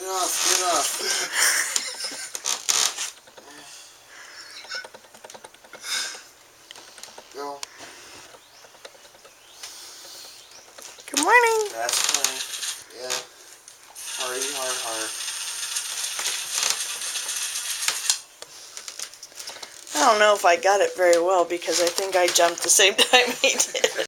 Get off. Go. Good morning. That's fine. Yeah. Hard. I don't know if I got it very well because I think I jumped the same time he did.